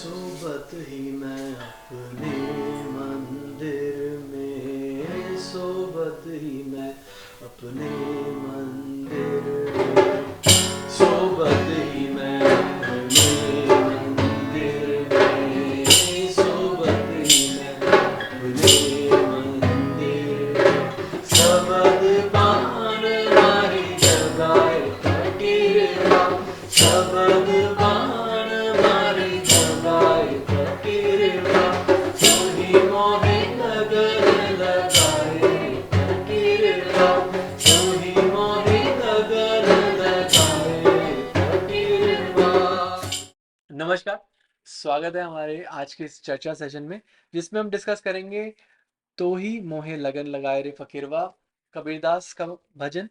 सोबत ही मैं अपने मंदिर में, सोबत ही मैं अपने मंदिर में, सोबत ही मैं अपने मंदिर में, सोबत ही मैं अपने मंदिर में, सबद बाण मारी जगाए फकीरवा, सबद बाण मारी जगाए फकीरवा, तू ही मोहे लगन लगाए फकीरवा, तू ही मोहे लगन लगाए फकीरवा। नमस्कार, स्वागत है हमारे आज के इस चर्चा सेशन में, जिसमें हम डिस्कस करेंगे तो ही मोहे लगन लगाए रे फकीरवा, कबीरदास का भजन।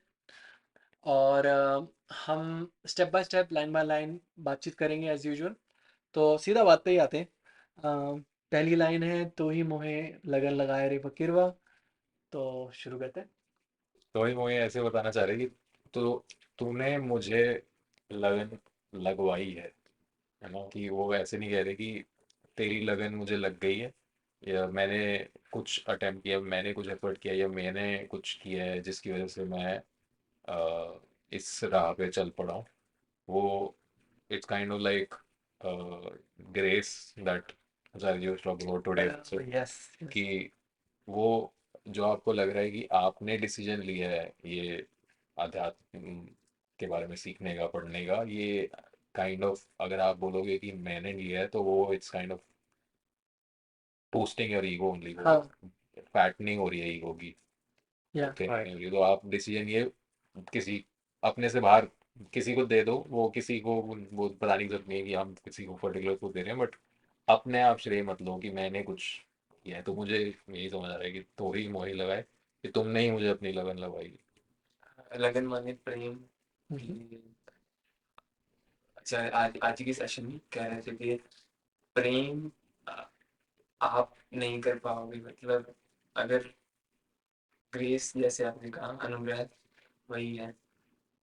और हम step by step, line by line बातचीत करेंगे एज यूजुअल। तो सीधा बात पे ही आते हैं। पहली लाइन है, तो ही मोहे लगन लगाए रे फकीरवा। तो शुरू करते हैं। तो ही मुझे ऐसे बताना चाह रहे कि तो तूने मुझे लगन लगवाई है ना। कि वो ऐसे नहीं कह रहे कि तेरी लगन मुझे लग गई है, या मैंने कुछ अटेम्प्ट किया, मैंने कुछ एफर्ट किया, या मैंने कुछ किया है जिसकी वजह से मैं इस राह पे चल पड़ा हूँ। वो it's kind of like grace that Acharya was talking about today also. Yes yes. कि वो जो आपको लग रहा है कि आपने डिसीजन लिया है ये अध्यात्म के बारे में सीखने का, पढ़ने का, ये काइंड ऑफ अगर आप बोलोगे कि मैंने लिया है, तो वो it's kind of boosting your ego only. वो हाँ। फैटनिंग हो रही है ईगो की, या थिन राइट। नहीं हो रही। तो आप डिसीजन ये किसी अपने से बाहर किसी को दे दो, वो किसी को वो बताने की जरूरत नहीं है कि हम किसी को पर्टिकुलर को दे रहे हैं, बट अपने आप श्रेय मत लो कि मैंने कुछ किया है। तो मुझे यही समझ आ रहा है कि तो ही मोही लगाए, कि तुमने ही मुझे अपनी लगन लगाई। लगन माने प्रेम की। अच्छा, आज की सेशन में कह रहे थे कि प्रेम आ- आप नहीं कर पाओगे, मतलब अगर ग्रेस जैसे आपने कहा, अनुग्रह वही है।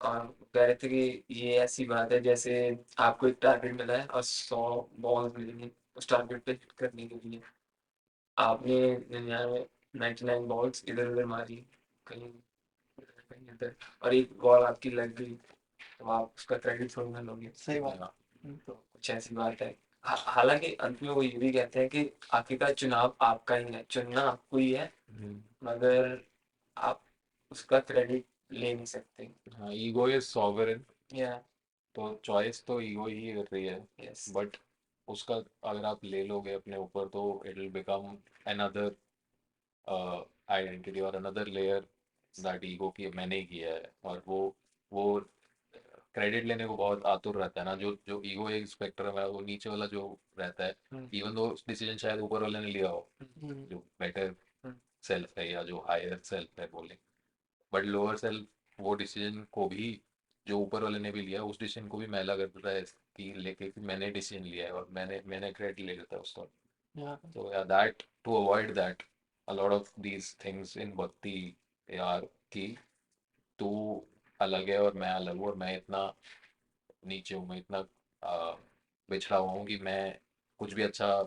और कह रहे थे कि ये ऐसी बात है जैसे आपको एक टारगेट मिला है और 100 बॉल्स मिलेंगे उस टारगेट पे हिट करने के लिए। आपने 99 बॉल्स इधर उधर मारी, कहीं इधर, कहीं इधर, और एक बॉल आपकी लग गई, तो आप उसका क्रेडिट थोड़ी ना लोगे। सही बात। हाँ। तो कुछ ऐसी बात है। हालांकि अंत में वो ये भी कहते हैं कि आखिरकार चुनाव आपका ही है, चुनना आपको ही है, हम्म। मगर आप उसका क्रेडिट ले नहीं सकते। हाँ, ईगो इज सॉवरेन। या तो चॉइस तो ईगो ही कर रही है, यस। बट उसका अगर आप ले लोगे अपने ऊपर, तो it will become another identity और अनदर लेयर दैट ईगो की मैंने ही किया है। और वो क्रेडिट लेने को बहुत आतुर रहता है ना। जो जो ईगो एक स्पेक्ट्रम है, वो नीचे वाला जो रहता है, इवन दो डिसीजन शायद ऊपर वाले ने लिया हो, जो बेटर सेल्फ है या जो हायर सेल्फ है बोले, बट लोअर सेल्फ वो डिसीजन को भी, जो ऊपर वाले ने भी लिया, उस डिसीजन को भी मैला कर देता है कि लेके कि मैंने डिसीजन लिया है और मैंने क्रेडिट ले लेता है उसका। या So yeah, that to avoid that, a lot of these things in bhakti यार, कि तू अलग है और मैं अलग हूँ, और मैं इतना नीचे हूँ, मैं इतना आ, बिछड़ा हुआ हूँ कि मैं कुछ भी अच्छा,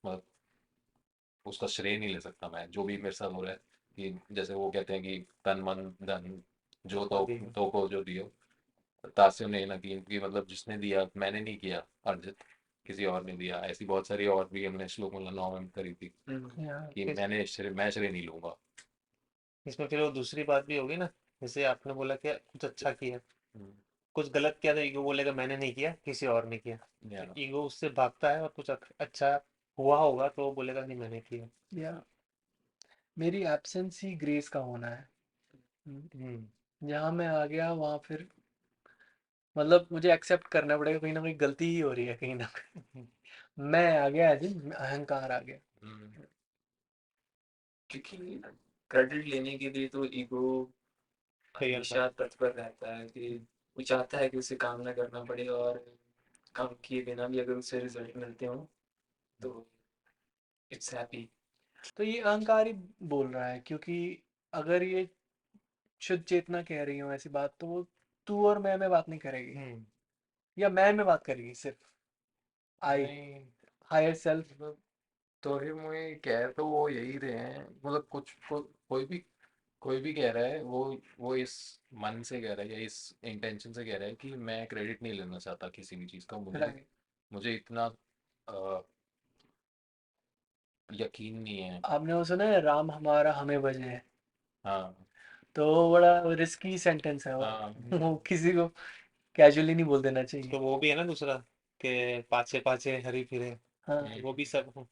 मतलब उसका श्रेय नहीं ले सकता मैं, जो भी मेरे साथ हो रहा है। कि जैसे वो कहते हैं कि तन मन धन जो तो को जो दियो, तास्यो ने ना कि मतलब जिसने दिया मैंने नहीं किया, अर्जित किसी और ने दिया। ऐसी बहुत सारी और भी हमने श्लोक मतलब 9 में करी थी, या कि मैं श्रेय नहीं लूंगा। इसमें फिर वो दूसरी बात भी होगी ना, जैसे आपने बोला कि कुछ अच्छा किया, हम्म, कुछ गलत किया तो ईगो बोलेगा मैंने नहीं किया, किसी और ने किया। तो या ईगो उससे भागता है, और कुछ अच्छा हुआ होगा तो वो बोलेगा नहीं मैंने किया। या मेरी एब्सेंस ही ग्रेस का होना है। हम्म। जहाँ मैं आ गया वहाँ फिर मतलब मुझे एक्सेप्ट करना पड़ेगा, कहीं ना कहीं गलती ही हो रही है, कहीं ना कहीं मैं आ गया, एज इन अहंकार आ गया। हम्म, क्योंकि क्रेडिट लेने के लिए तो ईगो तैयार था। हमेशा तत्पर रहता है कि वो चाहता है कि उसे काम ना करना पड़े, और काम किए बिना भी अगर उसे रिजल्ट मिलते हो तो इट्स हैप्पी। तो ये अहंकार ही बोल रहा है, क्योंकि अगर ये शुद्ध चेतना कह रही हो ऐसी बात, तो वो तू और मैं में बात नहीं करेगी, हम्म। या मैं में बात करेगी सिर्फ। आई, नहीं हायर सेल्फ। मतलब तो ही मुझे कह तो वो यही रहे हैं मतलब कोई भी कह रहा है वो इस मन से कह रहा है या इस इंटेंशन से कह रहा है कि मैं क्रेडिट नहीं लेना चाहता किसी भी चीज़ का मुझे राइट। मुझे इतना अ, यकीन नहीं है। आपने वो सुना है, राम हमारा हमें भजे? हाँ तो वो बड़ा रिस्की सेंटेंस है वो। हाँ वो किसी को कैजुअली नहीं बोल देना चाहिए। तो वो भी है ना दूसरा, के पाछे पाछे हरी फिरे, हाँ वो भी सब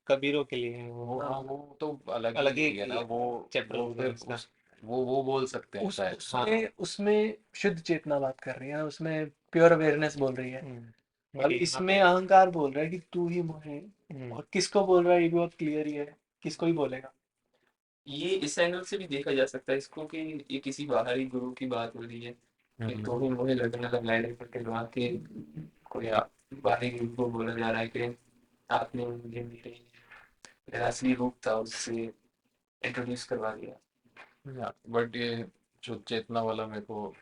कबीरों के लिए है वो। वो हाँ हाँ। वो तो अलग अलग ही है ना ही चैप्टर वो हो गया फिर उसका। उस वो बोल सकते हैं शायद। हाँ। उसमें शुद्ध चेतना बात कर रही है, उसमें प्योर अवेयरनेस बोल रही है। और वही यहाँ इसमें पे। अहंकार बोल रहा है कि तू ही मोहे। हम्म, और किसको बोल रहा है ये भी बहुत क्लियर ही है, किसको ही बोलेगा। ये इस एंगल से भी देखा जा सकता है इसको कि ये किसी बाहरी गुरु की बात हो रही है कि तो ही मुझे लगने लगा लाइन करके के कोई बाहरी गुरु को बोला जा रहा है कि आपने मुझे मेरा असली रूप था उससे इंट्रोड्यूस करवा दिया। बट ये शुद्ध चेतना वाला मेरे को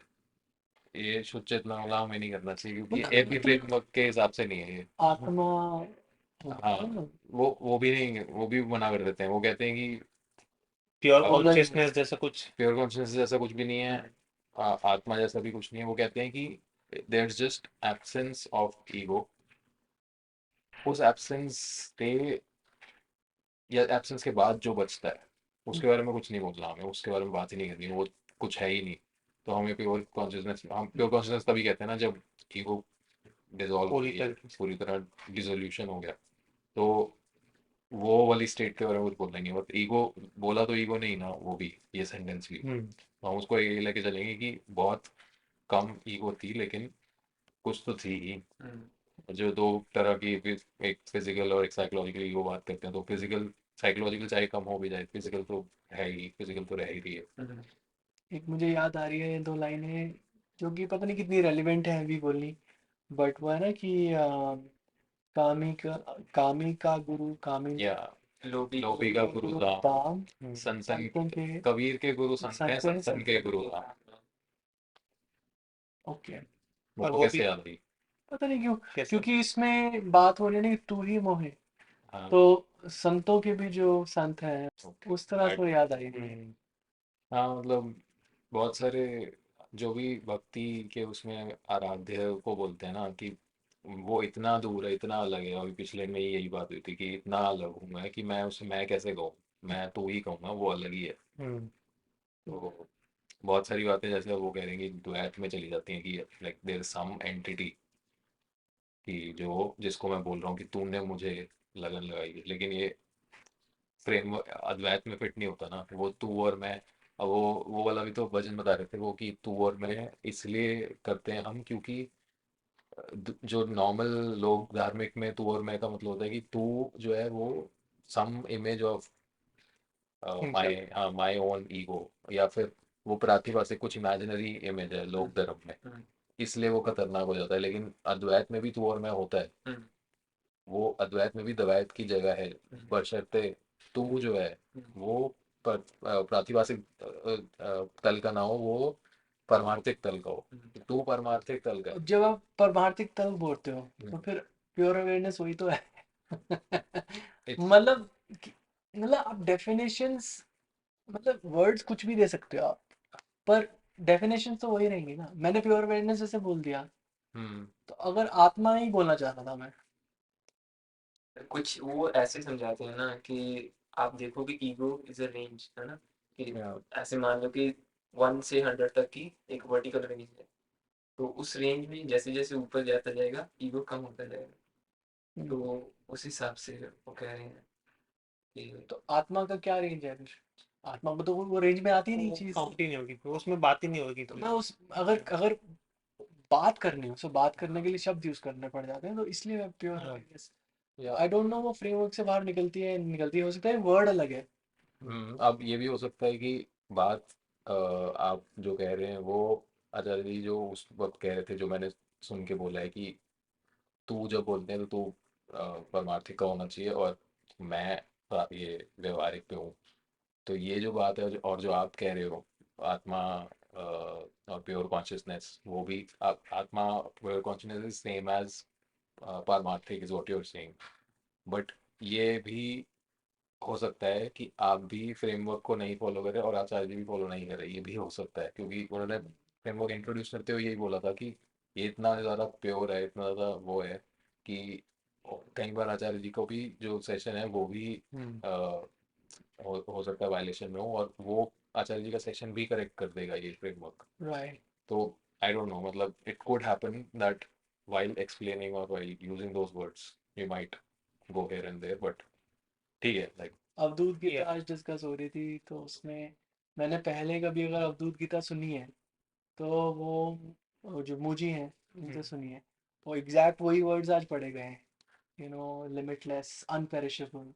ये शुद्ध चेतना वाला हमें नहीं करना चाहिए क्योंकि एपी मतलब फ्रेमवर्क के हिसाब से नहीं है ये। आत्मा हाँ होता है ना, वो भी नहीं वो भी मना कर देते हैं वो कहते हैं कि प्योर अगर कॉन्शियसनेस जैसा कुछ। प्योर कॉन्शियसनेस जैसा कुछ भी नहीं है आत्मा जैसा भी कुछ नहीं है वो कहते हैं कि there is just absence of ego उस एब्सेंस से या एब्सेंस के बाद जो बचता है उसके बारे में कुछ नहीं बोलना हमें उसके बारे में बात ही नहीं करनी वो कुछ है ही नहीं। तो हमें प्योर कॉन्शियसनेस तभी कहते हैं ना जब ईगो डिसॉल्व हो पूरी गया तरीके से। पूरी तरह डिसोल्यूशन हो गया तो वो वाली स्टेट के बारे में कुछ बोल देंगे बट ईगो बोला तो ईगो नहीं ना वो भी ये सेंटेंस भी हम्म। तो हम उसको ये लेके चलेंगे कि बहुत कम ईगो थी लेकिन कुछ तो थी ही। जो दो तरह की एक फिजिकल और एक साइकोलॉजिकल ईगो बात करते हैं तो फिजिकल साइकोलॉजिकल चाहे कम हो भी जाए फिजिकल तो है ही फिजिकल तो रह ही रही है। एक मुझे याद आ रही है दो लाइनें, जो कि पता नहीं कितनी रेलिवेंट है अभी बोलनी। बट वो है ना कि कामी का कामी का गुरु कामिनी, या लोभी लोभी का गुरु गुरु था ताम, सनसन संतों के कबीर के गुरु संत हैं संत हैं सनसन के गुरु था। ओके। वो और तो वो कैसे भी याद रही। पता नहीं क्यों, कैसे। क्योंकि इसमें बात हो रही है ना कि तू ही मोहे। हाँ तो संतों के भी जो संत हैं, ओके उस तरह से वो याद आई मुझे। हाँ मतलब बहुत सारे जो भी भक्ति के उसमें आराध्य को बोलते हैं ना कि वो इतना दूर है इतना अलग है अभी पिछले में ही यही बात हुई थी कि इतना अलग हूँ मैं कि मैं उसे मैं कैसे कहूँ मैं तो ही कहूँगा वो अलग ही है। हम्म। तो बहुत सारी बातें जैसे वो कह रहे हैं कि द्वैत में चली जाती हैं कि लाइक देयर सम एंटिटी कि जो जिसको मैं बोल रहा हूँ कि तूने मुझे लगन लगाई है लेकिन ये फ्रेम अद्वैत में फिट नहीं होता ना वो तू और मैं। अब वो वाला भी तो भजन बता रहे थे वो कि तू और मैं इसलिए करते हैं हम क्योंकि जो नॉर्मल लोग धार्मिक में तू और मैं का मतलब होता है कि तू जो है वो some image of my himself. My own ego या फिर वो प्रतिभा से कुछ इमेजिनरी इमेज है लोक धर्म में इसलिए वो खतरनाक हो जाता है लेकिन अद्वैत में भी तू और मैं होता है। वो अद्वैत में भी द्वैत की जगह है बशर्ते तू जो है वो प्रातिभासिक तल का ना हो वो परमार्थिक तल का हो। तू परमार्थिक तल का है। जब आप परमार्थिक तल बोलते हो तो हम्म, फिर प्योर अवेयरनेस वही तो है। it's- मतलब मतलब आप डेफिनेशंस, मतलब वर्ड्स कुछ भी दे सकते हो आप, पर डेफिनेशन तो वही रहेंगी ना। मैंने प्योर अवेयरनेस जैसे बोल दिया, हम्म तो अगर आत्मा ही बोलना चाह रहा था मैं। कुछ वो ऐसे समझाते हैं ना कि आप देखो कि ईगो इज अ रेंज है ना कि या ऐसे मान लो कि 1 से 100 तक की एक वर्टिकल रेंज है। तो उस रेंज में जैसे जैसे ऊपर जाता जाएगा ईगो कम होता जाएगा। हम्म। तो उस हिसाब से वो कह रहे हैं कि तो आत्मा का क्या रेंज है फिर? आत्मा को तो वो रेंज में आती ही नहीं वो चीज। काउंट ही नहीं होगी, वो उसमें बात ही नहीं होगी तो कोई। मैं उस अगर अगर बात करनी हो, तो बात करने के लिए शब्द यूज करने पड़ जाते हैं, तो इसलिए मैं प्योर अवेयरनेस। या आई डोंट नो वो फ्रेमवर्क से बाहर निकलती है, हो सकता है वर्ड अलग है। अब ये भी हो सकता है कि बात आप जो कह रहे हैं वो आचार्य जी जो उस वक्त कह रहे थे जो मैंने सुन के बोला है कि तू जब बोलते हैं तो तू परमार्थिक का होना चाहिए और मैं ये व्यवहारिक पे हूँ। तो ये जो बात है और जो आप कह रहे हो आत्मा और प्योर कॉन्शियसनेस वो भी आत्मा pure consciousness is same as पारमार्थिक is what you are saying, but ये भी हो सकता है कि आप भी फ्रेमवर्क को नहीं फॉलो करें और आचार्य जी भी फॉलो नहीं करें, ये भी हो सकता है, क्योंकि उन्होंने फ्रेमवर्क इंट्रोड्यूस करते हुए यही बोला था कि ये इतना ज़्यादा प्योर है, इतना ज़्यादा वो है कि कई बार आचार्य जी को भी जो सेशन है वो भी हम्म, हो सकता है वायलेशन में हो, और वो आचार्य जी का सेशन भी करेक्ट कर देगा ये फ्रेमवर्क। राइट। तो आई डोंट नो, मतलब it could happen that while explaining or while using those words you might go here and there, but ठीक है, लाइक अवधूत गीता Yeah. आज डिस्कस हो रही थी, तो उसमें मैंने पहले कभी अगर अवधूत गीता सुनी है तो वो जो मूजी हैं उनसे सुनी है, वो एग्जैक्ट वही वर्ड्स आज पढ़े गए हैं, limitless, unperishable,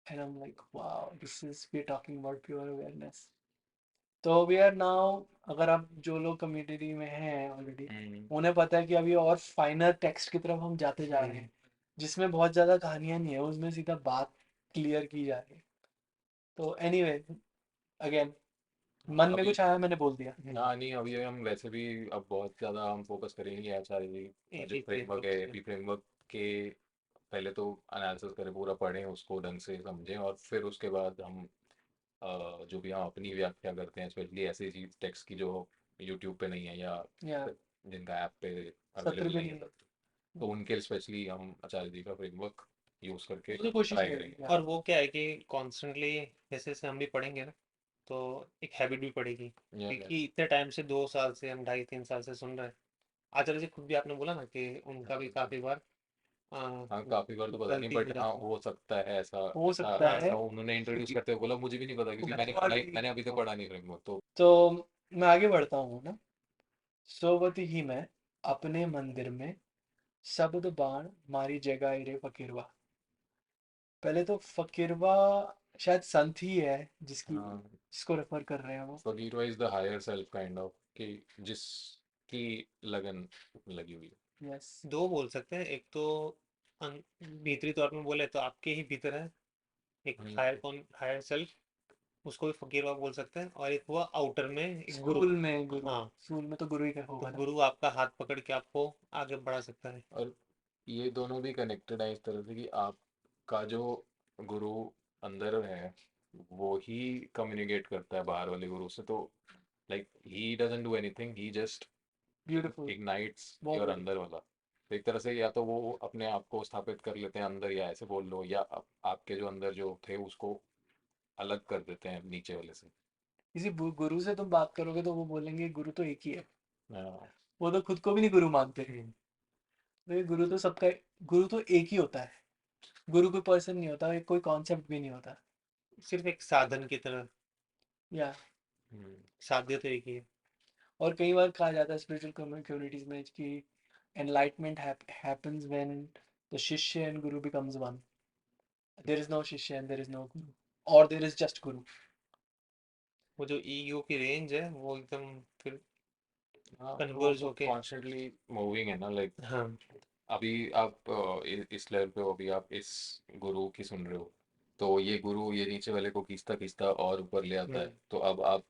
and I am like wow, this is we are talking about pure awareness. तो वी आर नाउ, अगर आप जो लोग कम्युनिटी में हैं ऑलरेडी, उन्हें पता है कि अभी और फाइनर टेक्स्ट की तरफ हम जाते जा रहे हैं, जिसमें बहुत ज़्यादा कहानियाँ नहीं है, उसमें सीधा बात क्लियर की जा रही है। तो एनीवे, अगेन मन में अभी कुछ आया, मैंने बोल दिया। हाँ नहीं, अभी हम वैसे भी अब बहुत ज़्यादा हम फोकस करेंगे आचार्य जी का जो AP फ्रेमवर्क है, framework एपी फ्रेमवर्क के पहले तो एनालिसिस करें, पूरा पढ़ें उसको ढंग से समझें, और फिर उसके बाद हम जो भी हम अपनी व्याख्या करते हैं, स्पेशली ऐसी चीज टेक्स्ट की जो यूट्यूब पे नहीं है या या जिनका ऐप पे सत्र अवेलेबल भी नहीं है नहीं है, तब, तो उनके स्पेशली हम आचार्य जी का फ्रेमवर्क यूज़ करके वो तो कोशिश ट्राई करेंगे। करेंगे। और वो क्या है कि कॉन्स्टेंटली जैसे जैसे हम भी पढ़ेंगे ना, तो एक हैबिट भी पड़ेगी, या क्योंकि इतने टाइम से 2 साल से हम 2.5-3 साल से सुन रहे हैं। आचार्य जी खुद भी आपने बोला ना कि उनका भी काफी बार हाँ, काफी बार तो पता नहीं, गलती हो बट हाँ जाती है। हो सकता है ऐसा। हो हाँ, सकता है। ऐसा उन्होंने इंट्रोड्यूस करते हुए बोला, मुझे भी नहीं पता, क्योंकि मैंने पढ़ा मैंने अभी तक पढ़ा नहीं फ्रेमवर्क तो। तो मैं आगे बढ़ता हूँ ना। सोवत ही मैं अपने मंदिर में शब्द बाण मारी जगह रे फकीरवा। पहले तो फकीरवा शायद संत ही है हाँ, जिसको रेफर कर रहे हैं वो। फकीर is the higher self kind of, कि जिसकी लगन लगी हुई यस। दो बोल सकते हैं, एक तो भीतरी तौर में बोले तो आपके ही भीतर है एक है। हायर सेल्फ, उसको भी फकीर बाबा बोल सकते हैं, और एक हुआ आउटर में एक गुरु। स्कूल में गुरु, हाँ, स्कूल में तो गुरु ही तो होगा ना। गुरु आपका हाथ पकड़ के आपको आगे बढ़ा सकता है। और ये दोनों भी कनेक्टेड है इस तरह से कि आपका जो गुरु अंदर है वो ही कम्युनिकेट करता है बाहर वाले गुरु से, तो like he doesn't do anything, he just beautiful, ignites बहुत योर beautiful। अंदर वाला। तो एक तरह से या तो वो अपने आप को स्थापित कर लेते हैं अंदर, या ऐसे बोल लो, या आपके जो अंदर जो थे उसको अलग कर देते हैं नीचे वाले से। किसी गुरु से तुम बात करोगे तो वो बोलेंगे गुरु तो एक ही है। हाँ, वो तो खुद को भी नहीं गुरु मानते हैं। तो ये गुरु तो सबका, गुरु तो एक ही होता है। गुरु कोई पर्सन नहीं होता, कोई कॉन्सेप्ट भी नहीं होता। सिर्फ एक साधन की तरह, या हम्म, साध्य तो एक ही है। और कई बार कहा जाता है स्पिरिचुअल कम्युनिटीज में कि enlightenment happens when the shishya and guru becomes one. There is no shishya and there is no guru, or there is just guru. वो जो ईगो की रेंज है वो एकदम फिर हाँ, तो वो कन्वर्ज तो होके। कॉन्स्टेंटली मूविंग है ना, लाइक हाँ, अभी आप इस लेवल पे हो, अभी आप इस गुरु की सुन रहे हो, तो ये गुरु ये नीचे वाले को खींचता खींचता और ऊपर ले आता है, तो अब आप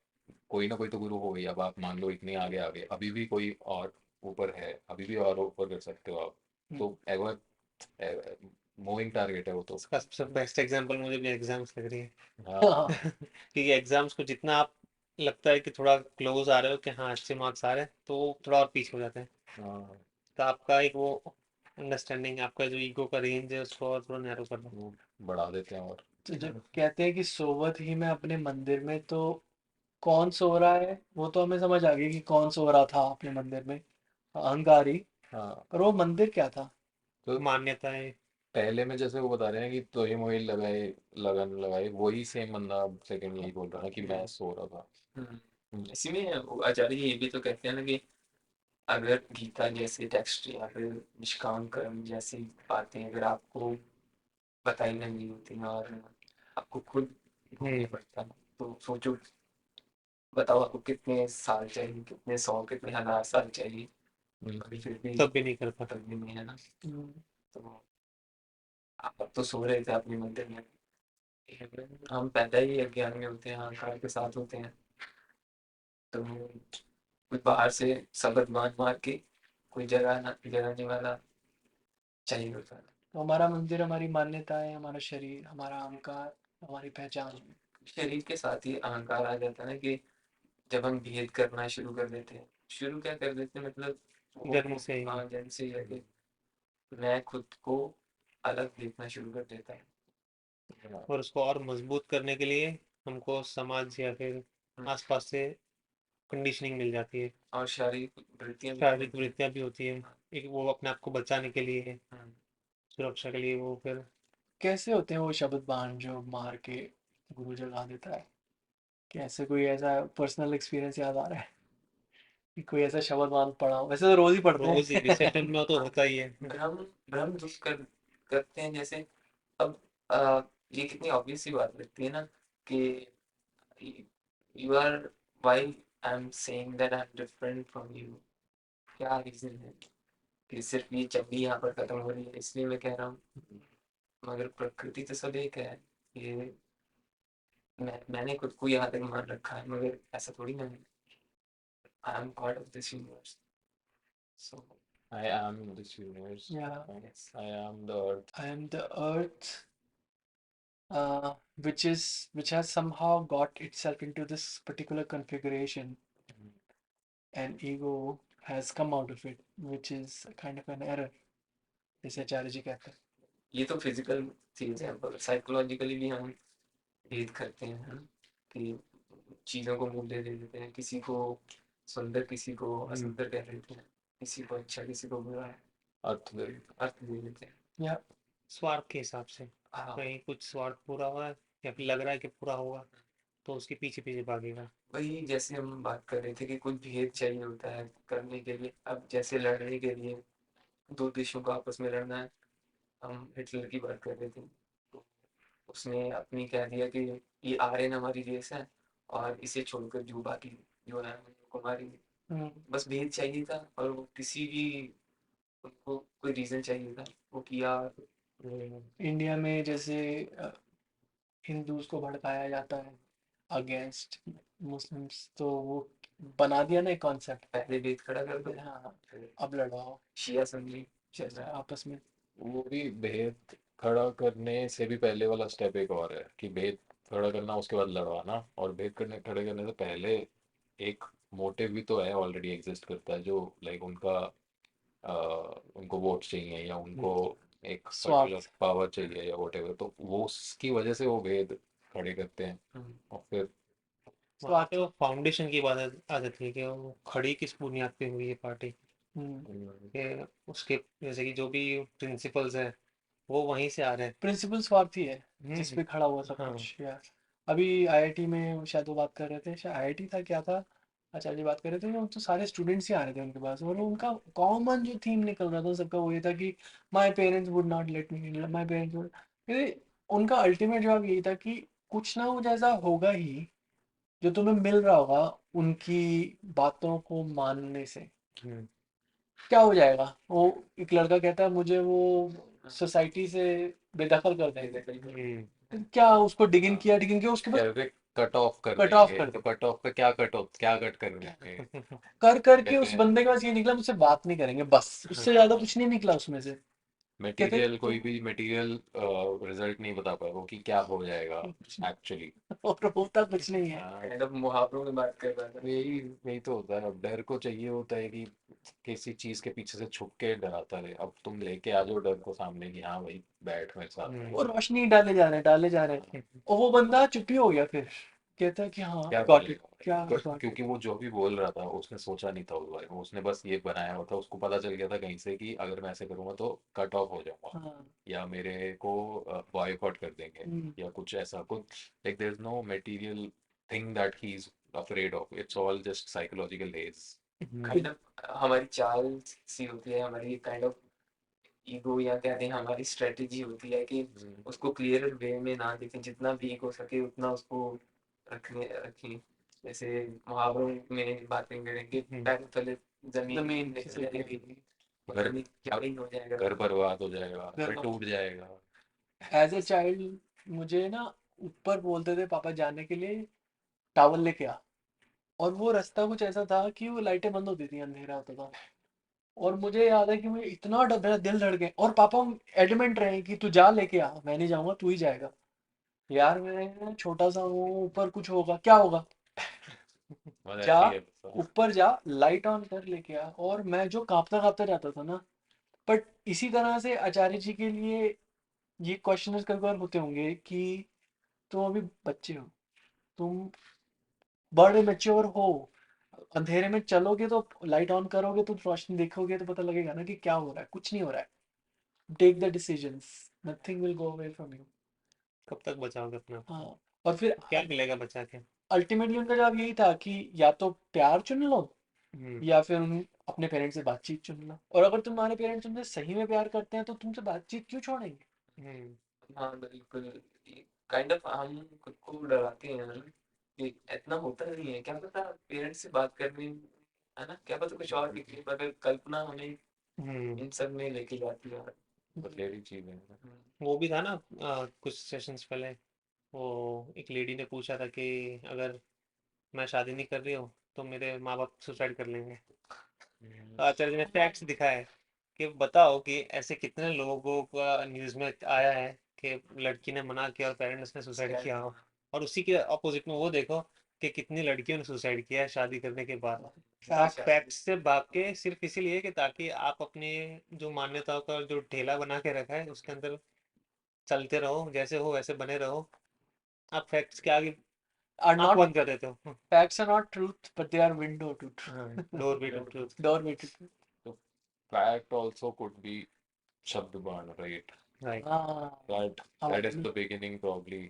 कोई ना कोई तो गुरु हो गई, अब आप मान लो इतने आगे आगे अभी भी कोई और ऊपर है, अभी भी और ऊपर कर सकते हो आप, तो एवर मूविंग टारगेट है वो तो। इसका सबसे बेस्ट एग्जांपल मुझे भी एग्जाम्स लग रही है। हाँ, क्योंकि एग्जाम्स को जितना आप लगता है कि थोड़ा क्लोज आ रहे हो कि हाँ अच्छे मार्क्स आ रहे हैं, तो वो थोड़ा और पीछे हो जाते हैं। हाँ, तो आपका एक वो अंडरस्टैंडिंग, आपका जो ईगो का रेंज है उसको और थोड़ा नैरो करना। वो बढ़ा देते हैं और तो जब कहते हैं कि सोवत ही मैं अपने मंदिर में, तो कौन सो रहा है वो तो हमें समझ आ गई कि कौन सो रहा था अपने मंदिर में, अहंकारी। हाँ, पर वो मंदिर क्या था? तो मान्यताएं। पहले में जैसे वो बता रहे हैं कि तो ही मोहिल लगाए, लगन लगाए, वही सेम बंदा सेकंड यही बोल रहा है कि मैं सो रहा था। हम्म, इसी में वो आचार्य ये भी तो कहते हैं ना कि अगर गीता जैसे टेक्स्ट या फिर निष्काम कर्म जैसी बातें अगर आपको बताई नहीं होती और आपको खुद भोगना पड़ता, तो सोचो, बताओ आपको कितने साल चाहिए, कितने 100 कितने 1000 साल चाहिए, कभी फिर भी तब भी नहीं कर पाता। तब भी नहीं है ना। तो आप तो सो रहे थे अपने मंदिर में, हम पैदा ही अज्ञान में होते हैं, अहंकार के साथ होते हैं, तो कोई बाहर से शब्द मार मार के कोई जगाने वाला चाहिए होता है। तो हमारा मंदिर, हमारी मान्यताएं, हमारा शरीर, हमारा अहंकार, हमारी पहचान। शरीर के साथ ही अहंकार आ जाता है ना, कि जब हम भेद करना शुरू कर देते हैं, शुरू क्या कर देते हैं, मतलब जन्म वो से ही। जन्म से ही है कि मैं खुद को अलग देखना शुरू कर देता है। और उसको और मजबूत करने के लिए हमको समाज या फिर हम्म, आसपास से कंडीशनिंग मिल जाती है। और शारीरिक वृत्तियां भी शारीरिक वृत्तियां भी होती है, हाँ, एक वो अपने आप को बचाने के लिए, हम्म, सुरक्षा के लिए वो फिर। कैसे होते हैं वो शब्द बाण जो मार के गुरु जगा देता है? कैसे, कोई ऐसा पर्सनल एक्सपीरियंस याद आ रहा है कि कोई ऐसा शब्द बाण पढ़ा हो? वैसे तो रोज ही पढ़ते रोज ही हैं। रिसेप्शन में तो होता ही है। भ्रम भ्रम दूर करते हैं, जैसे अब आ, ये कितनी ऑब्वियस सी बात लगती है ना, कि you are, why I am saying that I am different from you, क्या रीजन है कि सिर्फ ये चड्डी यहाँ पर खत्म हो रही है इसलिए मैं कह रहा हूँ, मगर प्रकृति तो सब एक है। ये मैंने खुद को यहाँ तक मान रखा है, मगर ऐसा थोड़ी ना है। I am part of this universe, so I am this universe. Yeah, yes. I am the earth. I am the earth, which has somehow got itself into this particular configuration, and ego has come out of it, which is a kind of an error, जैसे आचार्य जी कहते हैं। ये तो physical चीज है, पर psychologically भी हम भेद करते हैं, है ना? कि चीजों को मूल्य दे देते हैं, किसी को सुंदर किसी को असुंदर कह देते हैं, किसी को अच्छा किसी को बुरा अर्थ दे अर्थ दे देते हैं। या स्वार्थ के हिसाब से, हाँ, कहीं कुछ स्वार्थ पूरा हो रहा है या फिर लग रहा है कि पूरा होगा, तो उसके पीछे पीछे भागेगा। वही जैसे हम बात कर रहे थे कि कुछ भेद चाहिए होता है करने के लिए। अब जैसे लड़ने के लिए दो देशों को आपस में लड़ना है, हम हिटलर की बात कर रहे थे, तो उसने अपनी कह दिया कि ये आर्यन हमारी रेस है, और इसे छोड़कर जो बाकी जो है उनको मारेंगे। बस भेद चाहिए था, और वो किसी भी, उनको कोई रीजन चाहिए था, वो किया। इंडिया में जैसे हिंदूज को भड़काया जाता है अगेंस्ट मुस्लिम्स, तो वो बना दिया ना एक कॉन्सेप्ट। पहले भेद खड़ा कर दो, हाँ, फिर अब लड़वाओ शिया सन्नी चल रहा है। आपस में। वो भी भेद खड़ा करने से भी पहले वाला स्टेप एक और है कि भेद खड़ा करना उसके बाद लड़वाना, और भेद करने खड़े करने से पहले एक मोटिव भी तो है, ऑलरेडी एग्जिस्ट करता है, जो लाइक उनका उनको वोट चाहिए या उनको एक पर्टिकुलर स्वार्थ। पावर चाहिए या वोटेवर, तो वो उसकी वजह से वो भेद खड़े करते हैं। हम्म, और फिर वहाँ पे वो फाउंडेशन की बात आ जाती है कि वो खड़ी किस बुनियाद पे हुई है पार्टी, कि उसके जैसे कि जो भी प्रिंसिपल्स है वो वहीं से आ रहे हैं। प्रिंसिपल स्वार्थ ही है जिस हम्म, पे खड़ा हुआ सब हाँ। कुछ। या अभी आईआईटी में शायद वो बात कर रहे थे, शायद आईआईटी था क्या था, आचार्य जी बात कर रहे थे, वो तो सारे स्टूडेंट्स ही आ रहे थे उनके पास, और उनका कॉमन जो थीम निकल रहा था सबका वो ये था कि my parents would not let me, my parents would. उनका अल्टीमेट जवाब यही था कि कुछ ना कुछ ऐसा होगा ही जो तुम्हें मिल रहा होगा उनकी बातों को मानने से। हम्म, क्या हो जाएगा? वो एक लड़का कहता है मुझे वो सोसाइटी से बेदखल कर देंगे। क्या उसको डिग इन किया उसके बाद कहते कट ऑफ कर कट ऑफ देंगे, कर तो दे। कट ऑफ पे क्या कट ऑफ, क्या कट कर देंगे? कर करके कहते उस हैं बंदे के पास ये निकला मुझसे बात नहीं करेंगे, बस उससे ज्यादा कुछ नहीं निकला उसमें से। कहते मटेरियल, तो कोई भी मटेरियल रिजल्ट नहीं बता पाएगा कि क्या हो जाएगा कुछ नहीं, एक्चुअली। और होता कुछ नहीं है। काइंड ऑफ मुहावरों में बात कर रहा था। यही यही तो होता है। अब डर को चाहिए होता है कि किसी चीज के पीछे से छुप के डराता रहे। अब तुम लेके आ जाओ डर को सामने कि हाँ भाई बैठ मेरे वो साथ। रोशनी डाले जा रहे हैं, डाले जा रहे हैं, और वो बंदा चुप ही हो गया फिर। कहता है कि हाँ क्या गॉट इट, बोलेगा? क्या गॉट इट। क्योंकि वो जो भी बोल रहा था उसने सोचा नहीं था उस बारे में, उसने बस ये बनाया हुआ था। उसको पता चल गया था कहीं से कि अगर मैं ऐसे करूंगा तो कट ऑफ हो जाऊंगा, हाँ। या मेरे को बॉयकॉट कर देंगे, हम्म, या कुछ ऐसा कुछ। Like there is no material thing that he is afraid of, it's all just psychological hedge. Kind of हमारी चाल सी होती है, हमारी काइंड ऑफ ईगो, या कहते हैं हमारी स्ट्रेटेजी होती है कि उसको क्लियर वे में ना देखें, जितना वीक हो सके उतना उसको रखें। जैसे मुहावरों में बातें करेंगे, पैर तले जमीन जमीन निकल खिसक जाएगी, गई। पता नहीं क्या ही हो जाएगा। घर बर्बाद हो जाएगा, घर फिर टूट जाएगा। एज ए चाइल्ड मुझे ना ऊपर बोलते थे पापा जाने के लिए टावल लेके आ, और वो रास्ता कुछ ऐसा था कि वो लाइटें बंद होती थी, अंधेरा होता था, और मुझे याद है कि मुझे इतना मेरा दिल धड़ गया, और पापा एडमेंट रहे कि तू जा लेके आ, मैं नहीं जाऊंगा, तू ही जाएगा। यार मैं छोटा सा हूँ, ऊपर कुछ होगा, क्या होगा, बस जा ऐसे ही है बस। ऊपर जा, लाइट ऑन कर लेके आ। और मैं जो कांपता कांपता जाता था ना। बट इसी तरह से आचार्य जी के लिए ये क्वेश्चन कई बार होते होंगे कि तुम अभी बच्चे हो, तुम बड़े मैच्योर हो, अंधेरे में चलोगे तो, लाइट ऑन करोगे तो रोशनी देखोगे तो पता लगेगा ना कि क्या हो रहा है, कुछ नहीं हो रहा है। Take the decisions, nothing will go away from you. कब तक बचाओगे अपने आप को? हाँ। और फिर क्या मिलेगा बचा के? अल्टीमेटली उनका जवाब यही था कि या तो प्यार चुन लो, हम्म। या फिर अपने पेरेंट्स से बातचीत चुन लो। और अगर तुम्हारे पेरेंट्स तुमसे सही में प्यार करते हैं तो तुमसे बातचीत क्यों छोड़ेंगे। हाँ बिल्कुल। काइंड ऑफ हम खुद को डराते हैं ना कि इतना होता नहीं है, क्या पता पेरेंट्स से बात करने, है ना, क्या पता कुछ और दिखे, पर कल्पना हमें हम्म। इन सब में लेके जाती है। बथेरी चीज है। वो भी था ना, कुछ सेशंस पहले वो एक लेडी ने पूछा था कि अगर मैं शादी नहीं कर रही हूँ तो मेरे माँ बाप सुसाइड कर लेंगे। आचार्य जी ने फैक्ट्स दिखाए कि बताओ कि ऐसे कितने लोगों का न्यूज़ में आया है कि लड़की ने मना किया और पेरेंट्स ने सुसाइड किया हो, और उसी के अपोजिट में वो देखो कि कितनी लड़कियों ने सुसाइड किया है शादी करने के बाद। फैक्ट्स से भाग के सिर्फ इसीलिए कि ताकि आप अपने जो मान्यताओं का जो ढेला बना के रखा है उसके अंदर चलते रहो, जैसे हो वैसे बने रहो। आप फैक्ट्स के आगे आर आंख नॉट बंद कर देते हो। Facts are not truth, but they are window to doorway to truth. Doorway to truth. तो fact also could be शब्दबाण, right? राइट। हाँ। That that is the beginning probably.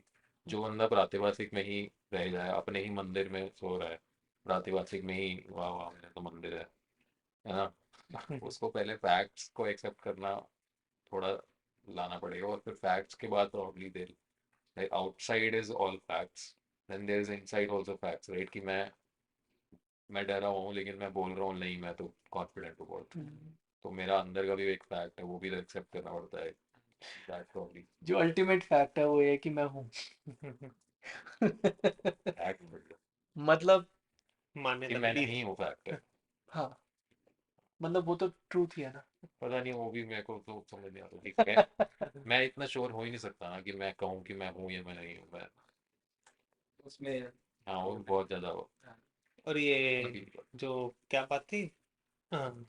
जो बंदा प्रातिभासिक में ही रह जाए, अपने ही मंदिर में सो रहा है, प्रातिभासिक में ही वाह वाह मेरा तो मंदिर है ना, उसको पहले फैक्ट्स को एक्सेप्ट करना थोड़ा लाना पड़ेगा, और फिर फैक्ट्स के बाद probably there outside is all facts, then there is inside also facts, right? कि मैं डरा हुआ हूँ लेकिन मैं बोल रहा हूँ नहीं, मैं तो कॉन्फिडेंट हूँ बहुत, तो मेरा अंदर का भी एक फैक्ट है, वो भी एक्सेप्ट करना पड़ता है। दैट प्रॉब्ली जो अल्टीमेट फैक्ट है वो ये है कि मैं हूँ। फैक्ट मतलब मान्यता कि मैं belief। नहीं हूँ फैक्ट है। हाँ, मतलब वो तो ट्रूथ ही है ना। पता नहीं, वो भी मेरे को तो समझ नहीं आता कि मैं इतना श्योर हो ही नहीं सकता ना कि मैं कहूँ कि मैं हूँ या मैं नहीं हूँ मैं। उसमें हाँ वो बहुत ज्यादा और ये मतलब जो क्या बात थी, हाँ,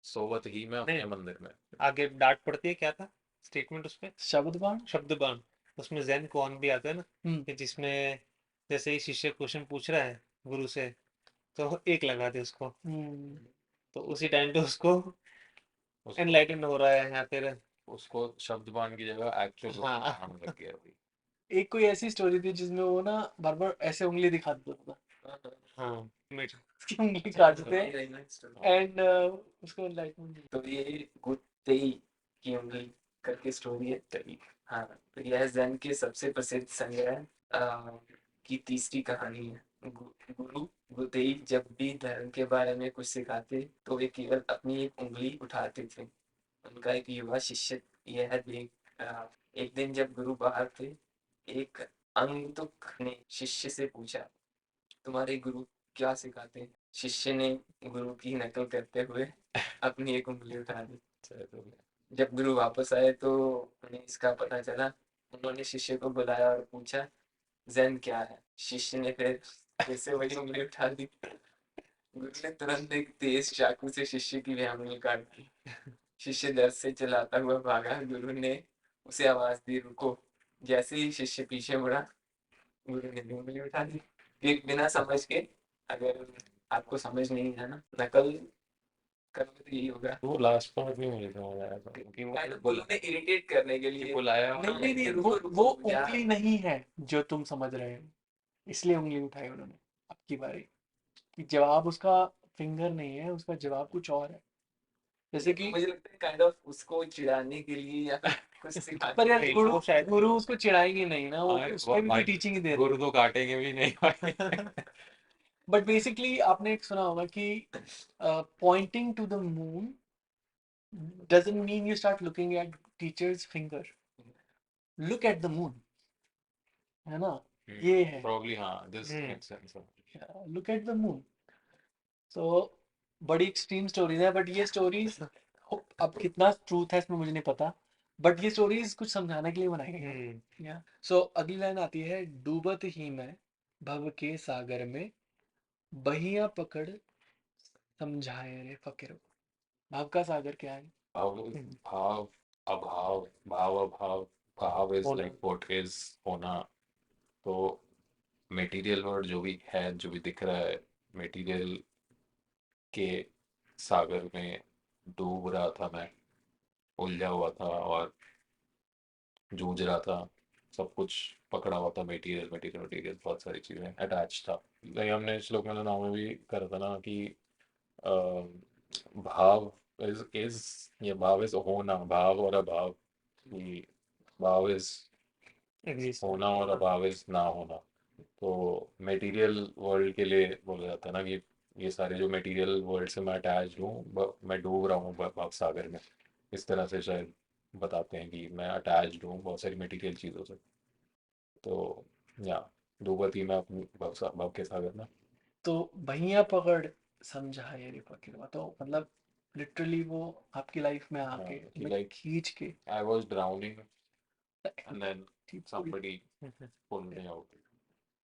सोवत ही मैं अपने नहीं, मंदिर में। आगे डांट पड़ती है, क्या था स्टेटमेंट उसमें? शब्द बाण। शब्दबाण। उसमें जैन कौन भी आता है ना, हम्म। कि जिसमें जैसे ही शिष्य क्वेश्चन पूछ रहा है गुरु से तो एक लगा दे उसको, हम्म। तो उसी टाइम पे उसको उसको एनलाइटन हो रहा है या फिर। उसको शब्दबाण की जगह एक्चुअल हाँ। बाण लग गया अभी। एक कोई ऐसी स्टोरी थी जिसमें वो ना बार बार ऐसे उंगली दिखा देता था, हाँ मिट। उसकी उंगली अच्छा, काटते नहीं रही ना story। एंड उसको एनलाइटमेंट। तो ये गुत्तेई की उंगली करके स्टोरी है। हाँ, तो यह zen के सबसे प्रसिद्ध संग्रह की तीसरी कहानी है। गुरु गुतेई जब भी धर्म के बारे में कुछ सिखाते तो वे केवल अपनी एक उंगली उठाते थे। उनका एक युवा शिष्य यह देख एक दिन जब गुरु बाहर थे, एक अंगतुक ने शिष्य से पूछा, तुम्हारे गुरु क्या सिखाते हैं? शिष्य ने गुरु की नकल करते हुए अपनी एक उंगली उठा दी। जब गुरु वापस आए तो उन्हें इसका पता चला। उन्होंने शिष्य को बुलाया और पूछा, zen क्या है? शिष्य ने फिर से वही उंगली उठा दी। गुरु ने तुरंत एक तेज चाकू से शिष्य की वह उंगली काट दी। शिष्य डर से चिल्लाता हुआ भागा। गुरु ने उसे आवाज दी, रुको। जैसे ही शिष्य पीछे मुड़ा, गुरु ने भी उंगली उठा दी। एक बिना समझ के, अगर आपको समझ नहीं है ना, नकल करोगे तो यही होगा। वो लास्ट पार्ट में मुझे समझ आया था क्योंकि वो गुरु ने इरिटेट करने के लिए बुलाया। नहीं नहीं नहीं, रुको वो रुको यार। उंगली नहीं है जो तुम समझ रहे हो, इसलिए उंगली उठाई उन्होंने आपकी बारी। कि जवाब उसका फिंगर नहीं है, उसका जवाब कुछ और है। जैसे कि मुझे लगता है काइंड ऑफ उसको चिढ़ाने के लिए या फिर कुछ सिखाने पर के यार लिए। नहीं, वो शायद गुरु उसको चिढ़ाएंगे नहीं ना, वो हाँ, उसमें भी कोई भाई टीचिंग ही दे रहे गुरु तो काटेंगे भी नहीं भाई। हैं। बट बेसिकली आपने एक सुना होगा कि pointing to the moon doesn't mean you start looking at teacher's finger. Look at the moon, है ना, ये है। प्रॉब्ली हाँ, this hmm. Makes sense. Look at the moon. So बड़ी एक्सट्रीम स्टोरीज है, बट ये स्टोरीज अब कितना ट्रूथ है इसमें मुझे नहीं पता, बट ये स्टोरीज कुछ समझाने के लिए बनाई गई हैं। या सो अगली लाइन आती है, डूबत ही मैं भव के सागर में, बहिया पकड़ समझाए रे फकीर। भव का सागर क्या है? भाव भाव अभाव भाव अभाव, भाव इज होना। लाइक व्हाट इज होना। तो मटेरियल वर्ल्ड जो भी है, जो भी दिख रहा है, मटेरियल के सागर में डूब रहा था मैं, उलझा हुआ था और जूझ रहा था। सब कुछ पकड़ा हुआ था, मटेरियल मटेरियल मटेरियल, बहुत सारी चीज़ें अटैच था। लाइक हमने श्लोक में नाम में भी करा था ना कि अ, भाव इज ये भाव इज होना, भाव और अभाव। कि भाव इज होना और अभाव इज ना होना। तो मटेरियल वर्ल्ड के लिए बोला जाता है ना कि ये सारे जो मटेरियल वर्ल्ड से मैं अटैच हूँ, मैं डूब रहा हूँ भाव सागर में। इस तरह से शायद बताते हैं कि मैं अटैच्ड हूँ बहुत सारी मटेरियल चीज़ों से। तो या डूबा थी मैं अपनी भव के सागर में। तो बहिया पकड़ समझाए रे फकीर, तो मतलब लिटरली वो आपकी लाइफ में हाँ, आके कि में लाइक खींच के I was drowning and then ठीक somebody pulled me out।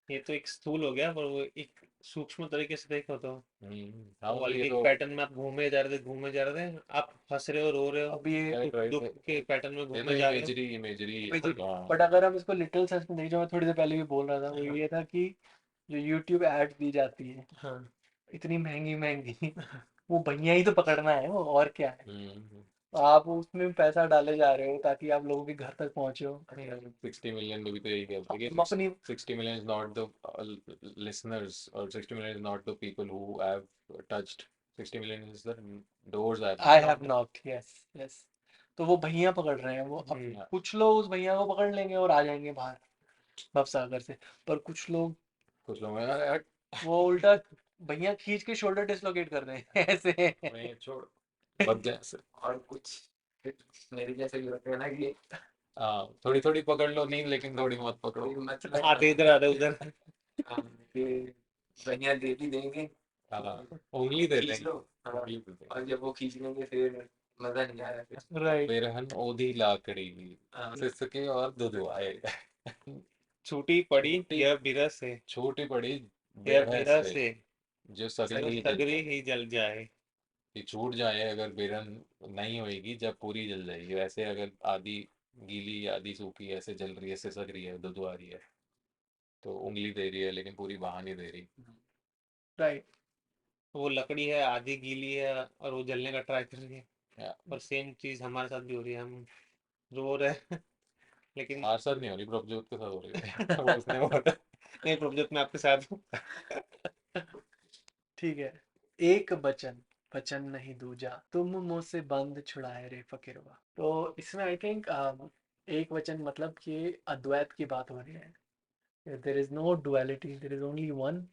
ये तो एक स्थूल हो गया, पर वो एक सूक्ष्म तरीके से देखो तो हाँ मतलब ये अलौकिक तो पैटर्न में आप घूमे जा रहे थे, आप हंस रहे हो, रो रहे हो, अब ये राइट राइट। दुख के पैटर्न में ये तो घूमे जा रहे हो। Imagery imagery. हाँ बट अगर हम इसको लिटिल सेंस में देखें, जो मैं थोड़ी देर पहले भी बोल रहा था, वो ये था कि जो यूट्यूब एड्स दी जाती है हाँ इतनी महंगी महंगी, वो भैया ही तो पकड़ना है वो, और क्या है। हम्म। आप उसमें पैसा डाले जा रहे हो ताकि आप लोगों के घर तक पहुंचे हो। 60 मिलियन भी तो यही कहते हैं हम कि अपनी 60 million is not the listeners, or 60 million is not the people who have touched, 60 million is the doors I have I knocked। Have not, yes yes. तो वो भैया पकड़ रहे हैं, वो अब Yeah, कुछ लोग उस भैया को पकड़ लेंगे और आ जाएंगे बाहर भवसागर से, पर कुछ लोग कुछ लोग हैं, "अरे हट, वो उल्टा भैया खींच के शोल्डर डिसलोकेट कर रहे हैं ऐसे। नहीं छोड़, भग जा ऐसे। और कुछ मेरे जैसे भी होते हैं ना कि हाँ थोड़ी थोड़ी पकड़ लो, नहीं लेकिन थोड़ी मत पकड़ो। कोई मतलब आधे इधर आधे उधर। कि बढ़िया दे भी देंगे, हाँ उंगली दे खींच देंगे, लो। हाँ, उंगली दे देंगे। और जब वो खींच लेंगे फिर मजा नहीं आया फिर। राइट। बेरहन ओधी लाकड़ी हाँ, सिसके और दुधवाए। छूटी पड़ी छोटी यह बिरह से, छोटी बड़ी यह बिरह बिरह से, से जो जो सगली जल सगरी जाए। ही जल जाए। कि छूट जाए अगर बेरहन नहीं होएगी, जब पूरी जल जाएगी। वैसे अगर आधी गीली आधी सूखी ऐसे जल रही है, सिसक रही है, दुधवा रही है, तो उंगली दे रही है लेकिन पूरी बांह नहीं दे रही। राइट। वो लकड़ी है, आधी गीली है और वो जलने का ट्राई कर रही है। या और सेम चीज हमारे साथ भी हो रही है, हम रो रहे हैं लेकिन हमारे साथ नहीं हो रही, प्रभजोत के साथ हो रही है। वो उसने बोला। नहीं प्रभुजोत, मैं आपके साथ हूँ। ठीक है। एक बचन वचन नहीं दूजा, तुम मुझसे बंद छुड़ाए रे फकीरवा। तो इसमें आई थिंक एक वचन मतलब कि अद्वैत की बात हो रही है। There is no duality, there is only one.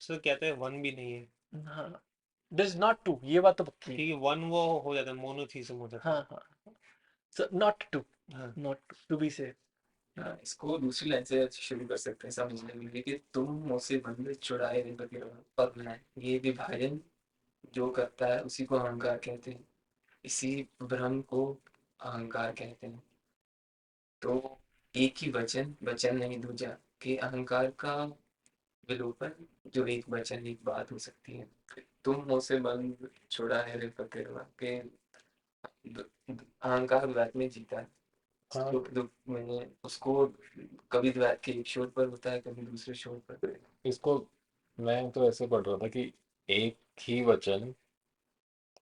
Sir कहते हैं वन भी नहीं है, हाँ, दिस नॉट टू, ये बात तो पक्की है। क्योंकि वन वो हो जाता है, मोनोथीज्म हो जाता हाँ हाँ, नॉट टू, है। हाँ नॉट टू बी से। हाँ, इसको दूसरी लाइन से शुरू कर सकते हैं समझने के लिए कि तुम मुझसे बंधे छुड़ाए रे वगैरह। और मैं ये विभाजन जो करता है उसी को अहंकार कहते हैं, इसी भ्रम को अहंकार कहते हैं। तो एक ही वचन वचन नहीं दूजा कि अहंकार का विलोपन, जो एक वचन एक बात हो सकती है। तुम मुझसे बंद छुड़ा है रे फकीरवा के अहंकार द्वैत में जीता है। हाँ सुख दुख में उसको कभी द्वैत के एक छोर पर होता है, कभी दूसरे छोर पर। इसको मैं तो ऐसे पढ़ रहा था कि एक ही वचन,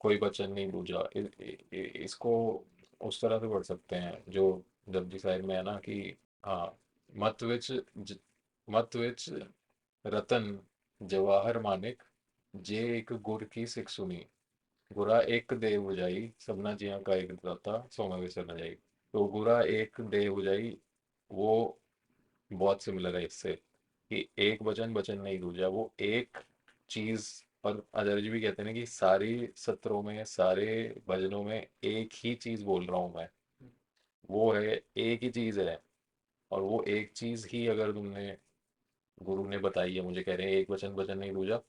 कोई वचन नहीं दूजा। इसको उस तरह से पढ़ सकते हैं जो जपजी साहिब में है ना कि हाँ, मत विच मत विच रतन जवाहर मानिक, जे एक गुर की सिख सुनी, गुरा एक दे बुझाई, सबना जिया का एक दाता, सो में विसर न जाई। तो गुरा एक दे बुझाई, वो बहुत सिमिलर है इससे कि एक वचन वचन नहीं दूजा। वो एक चीज, और आचार्य जी भी कहते हैं ना कि सारी सत्रों में, सारे भजनों में एक ही चीज बोल रहा हूं मैं। वो है, एक ही चीज है। और वो एक चीज ही अगर तुमने, गुरु ने बताई है, मुझे कह रहे हैं एक वचन वचन नहीं दूजा,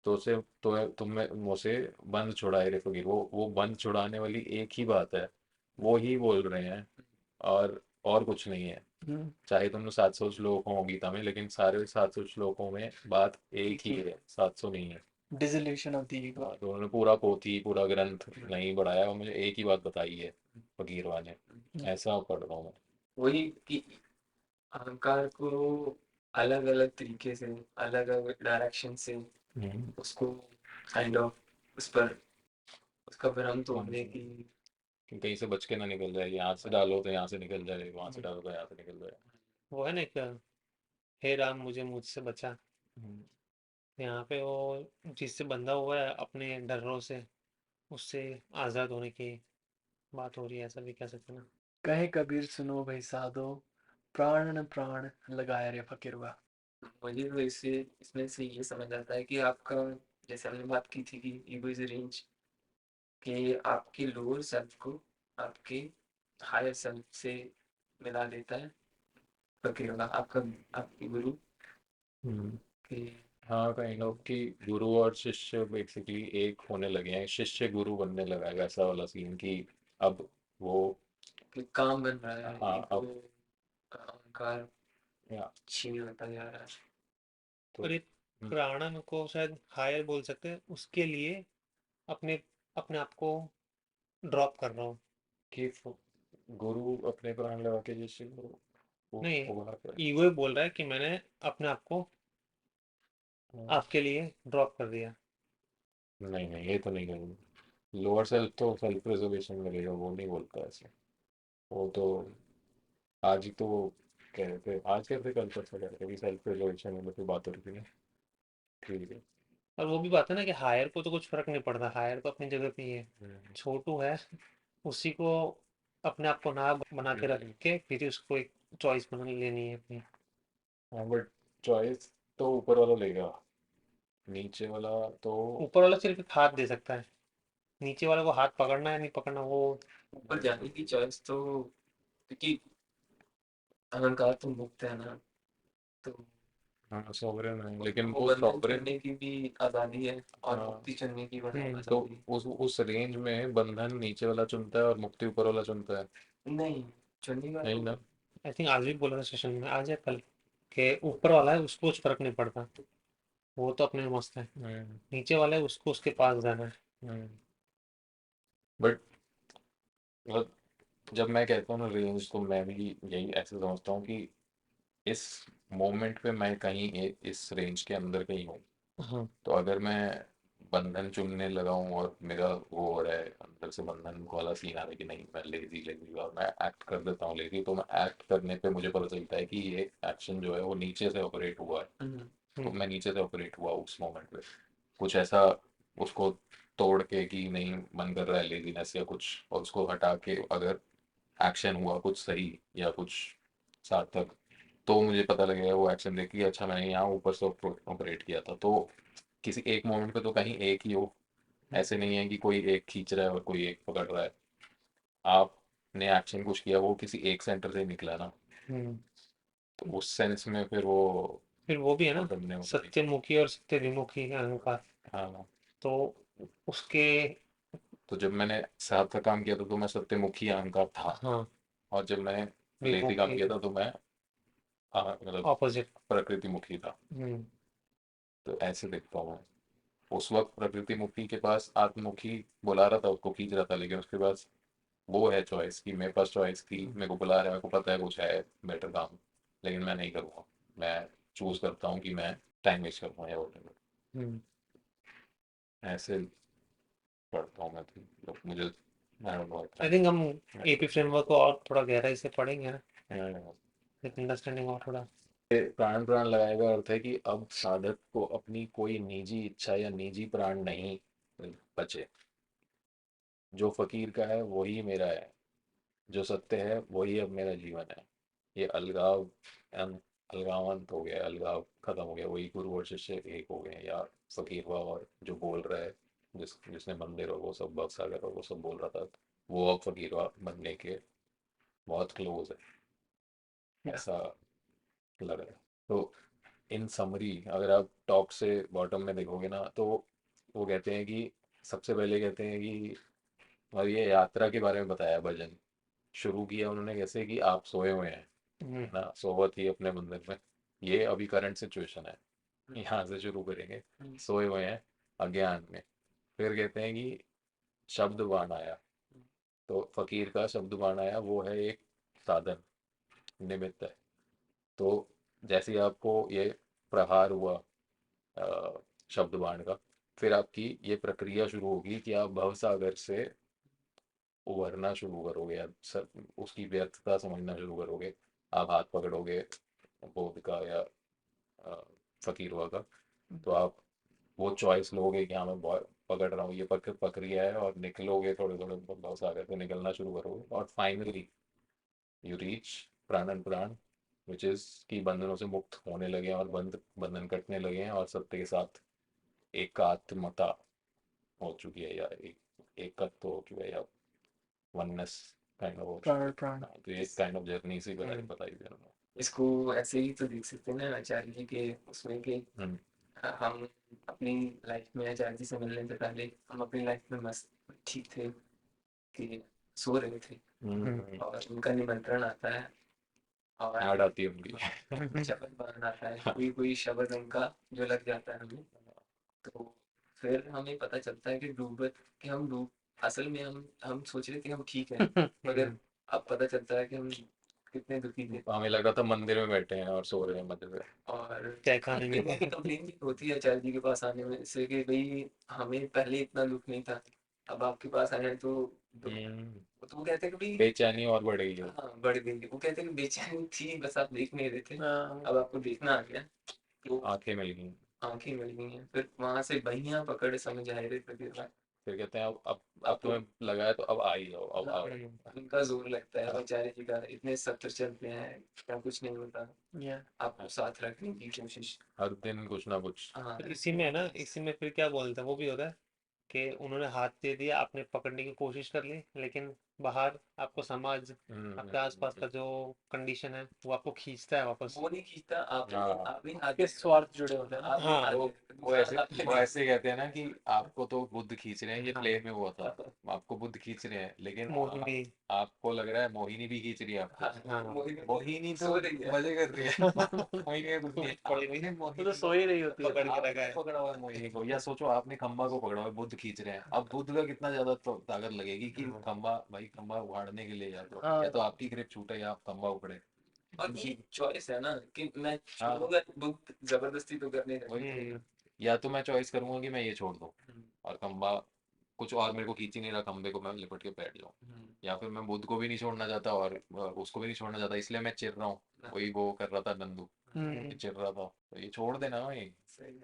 तो उसे तो तुम में मुझसे बंद छुड़ाए रे फकीर, वो बंद छुड़ाने वाली एक ही बात है, वो ही बोल रहे हैं, और कुछ नहीं है। हम्म, चाहे तुमने 700 श्लोक हो गीता में, लेकिन सारे 700 श्लोकों में बात एक ही है, 700 नहीं है। Dissolution of the ego. हाँ, तो उन्होंने पूरा पोथी पूरा ग्रंथ नहीं बढ़ाया और मुझे एक ही बात बताई है फकीरवा ने। ऐसा पढ़ रहा हूँ मैं। वही कि अहंकार को अलग अलग तरीके से, अलग अलग डायरेक्शन से उसको काइंड ऑफ उस पर उसका भ्रम तोड़ने की। कि कहीं से बच के ना निकल जाए, यहाँ से डालो तो यहाँ से निकल जाए, वहां से डालो तो यहाँ से निकल जाए। वो है ना एक, हे राम मुझे मुझसे बचा। हम्म, यहाँ पे वो जिससे बंधा हुआ है अपने डरों से, उससे आज़ाद होने की बात हो रही है, ऐसा भी कह सकते हैं ना। कहे कबीर सुनो भाई साधो, प्राण प्राण लगाया रे फकीरवा। मुझे तो इससे इसमें से ये समझ आता है कि आपका, जैसे हमने बात की थी कि ईगो इज रेंज, कि आपके लोअर सेल्फ को आपके हायर सेल्फ से मिला देता है फकीर वाला, आपका आपके गुरु हम्म। के। हाँ, काइंड ऑफ कि गुरु और शिष्य बेसिकली एक होने लगे हैं, शिष्य गुरु बनने लगा है, वैसा वाला सीन कि अब वो, कि काम बन रहा है, हाँ ईगो अब, अहंकार या छीन होता जा रहा है। तो और एक प्राणन को शायद हायर बोल सकते हैं, उसके लिए अपने अपने आप को ड्रॉप कर रहा हूँ। कि गुरु अपने प्राण लगा के शिष्य को वो नहीं, उबार कर। ईगो ही बोल रहा है कि मैंने अपने आप को हाँ, आपके लिए ड्रॉप कर दिया। नहीं नहीं, ये तो नहीं करेंगे। लोअर सेल्फ तो सेल्फ प्रिजर्वेशन करेगा, वो नहीं बोलता ऐसे। वो तो आज ही तो कह रहे थे, आज कहते कल परसों कह रहे थे कि सेल्फ प्रिजर्वेशन में तो बात हो रही थी ना। ठीक है। और वो भी बात है ना कि हायर को तो कुछ फर्क नहीं पड़ता, हायर तो अपनी जगह पे ही है। छोटू है, उसी को अपने आप को ना बना के रख के फिर उसको एक चॉइस बना लेनी है अपनी। हाँ बट चॉइस तो ऊपर वाला लेगा, नीचे वाला तो। ऊपर वाला सिर्फ एक हाथ दे सकता है, नीचे वाले को हाथ पकड़ना है नहीं पकड़ना वो। ऊपर जाने की चॉइस तो, क्योंकि अहंकार तो मुक्त है ना, तो हाँ सॉवरेन है, लेकिन वो वो बंधन सॉवरेन। चढ़ने की भी आज़ादी है और हाँ, मुक्ति चढ़ने की भी तो आज़ादी है। उस रेंज में बंधन नीचे वाला चुनता है और मुक्ति ऊपर वाला चुनता है। नहीं, चढ़ने का नहीं तो ना। आई थिंक आज भी बोला था सेशन में, आज या कल, के ऊपर वाला है उसको कुछ फर्क नहीं पड़ता, वो तो अपने में मस्त है। हम्म। नीचे वाला है उसको उसके पास जाना है। बट मतलब जब मैं कहता हूँ ना रेंज, तो मैं भी यही ऐसे समझता हूँ कि इस मोमेंट पे मैं कहीं इस रेंज के अंदर कहीं हूँ। हाँ। तो अगर मैं बंधन चुनने लगा हूँ और मेरा वो हो रहा है अंदर से बंधन वाला सीन आ रहा है कि नहीं मैं लेजी लेजी, और मैं एक्ट कर देता हूँ लेजी, तो मैं एक्ट करने पे मुझे पता चलता है कि ये एक्शन जो है वो नीचे से ऑपरेट हुआ है। तो मैं नीचे से ऑपरेट हुआ उस मोमेंट पे, कुछ ऐसा उसको तोड़ के कि नहीं मन कर रहा है लेजीनेस या कुछ, और उसको हटा के अगर एक्शन हुआ कुछ सही या कुछ सार्थक, तो मुझे पता लगेगा वो एक्शन देख के अच्छा मैंने यहाँ ऊपर से ऑपरेट किया था। तो किसी एक मोमेंट पे तो कहीं एक ही हो, ऐसे नहीं है कि कोई एक खींच रहा है और कोई एक पकड़ रहा है। आपने एक्शन कुछ किया, वो किसी एक सेंटर से निकला ना, हम्म। तो उस सेंस में फिर वो फिर वो भी है ना, पकड़ने वाली। सत्यमुखी और सत्य विमुखी अहंकार। हाँ, तो उसके, तो जब मैंने सार्थक काम किया था तो मैं सत्यमुखी अहंकार था, हाँ, और जब मैंने लेती काम विमुखी किया था तो मैं मतलब ऑपोजिट। प्रकृति मुखी था। हम्म। तो ऐसे देखता हूँ मैं। उस वक्त प्रकृति मुखी के पास आत्ममुखी बुला रहा था, उसको खींच रहा था, लेकिन उसके पास वो है चॉइस कि मेरे पास चॉइस की, मेरे को बुला रहा है, मेरे को पता है कुछ है बेटर काम, लेकिन मैं नहीं करूँगा। मैं चूज करता हूँ कि मैं टाइम वेस्ट करूँगा या whatever। हम्म। ऐसे पढ़ता हूँ मैं तो, मतलब मुझे I don't know, I think हम I एपी फ्रेमवर्क को और थोड़ा गहराई से पढ़ेंगे ना, don't know। एक अंडरस्टैंडिंग और थोड़ा। प्राण प्राण लगाए का अर्थ है कि अब साधक को अपनी कोई निजी इच्छा या निजी प्राण नहीं बचे। जो फकीर का है वही मेरा है, जो सत्य है वही अब मेरा जीवन है। ये अलगाव अलगावंत हो गया, अलगाव खत्म हो गया, वही गुरु और शिष्य एक हो गए, या फकीर हुआ और जो बोल रहा है, जिसने मंदिर और वो सब बक्सागर और वो सब बोल रहा था, वो अब फकीर हुआ बनने के बहुत क्लोज है, या ऐसा लग रहा है। तो इन समरी अगर आप टॉप से बॉटम में देखोगे ना, तो वो कहते हैं कि सबसे पहले कहते हैं कि, और ये यात्रा के बारे में बताया भजन। शुरू किया उन्होंने कैसे कि आप सोए हुए हैं, है ना, सोवत ही अपने मंदिर में। ये अभी करंट सिचुएशन है, यहाँ से शुरू करेंगे। सोए हुए हैं अज्ञान में। फिर कहते हैं कि शब्द बाण आया, तो फकीर का शब्द बाण आया, वो है एक साधन, निमित्त है। तो जैसे ही आपको ये प्रहार हुआ शब्द बाण का, फिर आपकी ये प्रक्रिया शुरू होगी कि आप भवसागर से उभरना शुरू करोगे, या उसकी व्यर्थता समझना शुरू करोगे। आप हाथ पकड़ोगे बोध का या अ, फकीरवा का, तो आप वो चॉइस लोगे कि हाँ मैं पकड़ रहा हूँ, ये प्रक्रिया है, और निकलोगे थोड़े थोड़े भवसागर से निकलना शुरू करोगे, और फाइनली यू रीच प्राणन प्राण, विच इज कि बंधनों से मुक्त होने लगे हैं, और बंधन कटने लगे हैं, और सत्य के साथ एकात्मता हो चुकी है, या एकत्व हो चुका है, या वननेस काइंड ऑफ हो चुकी है। प्राण हाँ, तो ये काइंड ऑफ जर्नी से बताई थी उन्होंने। इसको ऐसे ही तो देख सकते हैं ना आचार्य जी के उसमें कि हम्म, हम अपनी लाइफ में आचार्य जी से मिलने से पहले हम अपनी लाइफ में मस्त ठीक थे कि सो रहे थे, और उनका निमंत्रण आता है और ऐड आती है उनकी। शब्द बाण आता है, कोई कोई शब्द उनका जो लग जाता है हमें, तो फिर हमें पता चलता है कि हम डूब असल में हम सोच रहे थे हम ठीक हैं, मगर अब पता चलता है कि हम कितने दुखी थे। हमें लग रहा था मंदिर में बैठे हैं और सो रहे हैं मजे से। और चाय खाने में कहीं कंप्लेन भी होती है आचार्य जी के पास आने में से कि भाई हमें पहले इतना दुख नहीं था, अब आपके पास आए हैं तो तो वो कहते हैं कि भाई बेचैनी और बढ़ गई है। हाँ बढ़ गई। वो कहते हैं कि बेचैनी थी बस आप देख नहीं रहे थे, हाँ, अब आपको देखना आ गया, तो आंखें मिल गई। आंखें मिल गई हैं, फिर वहां से बहियां पकड़ समझ आए रे फिर फिर कहते हैं अब तुम्हें लगा है तो अब आ ही जाओ, अब आओ। उनका जोर लगता है आचार्य जी का, इतने सत्र चलते हैं क्या कुछ नहीं होता, या आपको साथ रखने की कोशिश। हर दिन कुछ ना कुछ। हाँ फिर इसी में है ना, इसी में फिर क्या बोलते हैं, वो भी होता है कि उन्होंने हाथ दे दिया, आपने पकड़ने की कोशिश कर ली, लेकिन बाहर आपको समाज, आपके आसपास का जो कंडीशन है वो आपको खींचता है वापस। वो नहीं खींचता आप हाँ। आपने आपके स्वार्थ जुड़े होते हैं। आप हाँ, वो ऐसे कहते हैं ना कि आपको तो बुद्ध खींच रहे हैं, ये प्ले में हुआ था, आपको बुद्ध खींच रहे हैं, लेकिन मोहिनी। आपको लग रहा है मोहिनी भी खींच रही है आपको। हाँ, मोहिनी तो सो रही है। मजे कर रही है। मोहिनी का कुछ नहीं, पड़ी हुई है, वो तो सो ही रही होती है। पकड़ के रखा आपने है। पकड़ा हुआ है मोहिनी को, या सोचो आपने खंबा को पकड़ा हुआ है, बुद्ध खींच रहे हैं, अब बुद्ध का कितना ज्यादा ताकत लगेगी कि खंबा, भाई खंबा उखाड़ने के लिए, हाँ। या तो आपकी ग्रिप छूटे या आप खंबा उखड़े। और ये चॉइस है ना कि मैं हाँ। छोड़ूंगा, बुक जबरदस्ती तो करने वही, या तो मैं चॉइस करूंगा कि मैं ये छोड़ दूं, और खंबा कुछ और मेरे को खींच ही नहीं रहा, खंबे को मैं लिपट के बैठ जाऊं, या फिर मैं बुद्ध को भी नहीं छोड़ना चाहता और उसको भी नहीं छोड़ना चाहता, इसलिए मैं चिर रहा हूँ। वही वो कर रहा था नंदू, ये चिर रहा था, तो ये छोड़ देना भाई।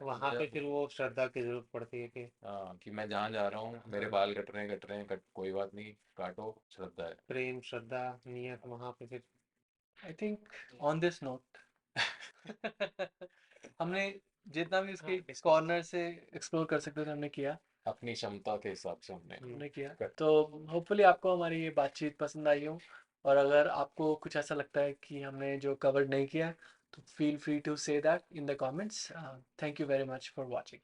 वहां पे फिर वो श्रद्धा की जरूरत पड़ती है कि हाँ, कि मैं जहाँ जा रहा हूँ, मेरे बाल कट रहे हैं, कोई बात नहीं, काटो, श्रद्धा है। प्रेम, श्रद्धा, नियत, वहां पे फिर I think on this note हमने जितना भी इसके कॉर्नर से एक्सप्लोर कर सकते थे हमने किया। अपनी क्षमता के हिसाब से हमने किया तो होपफुली आपको हमारी ये बातचीत पसंद आई हो, और अगर आपको कुछ ऐसा लगता है कि हमने जो कवर नहीं किया तो feel free to say that in the comments. Thank you very much for watching.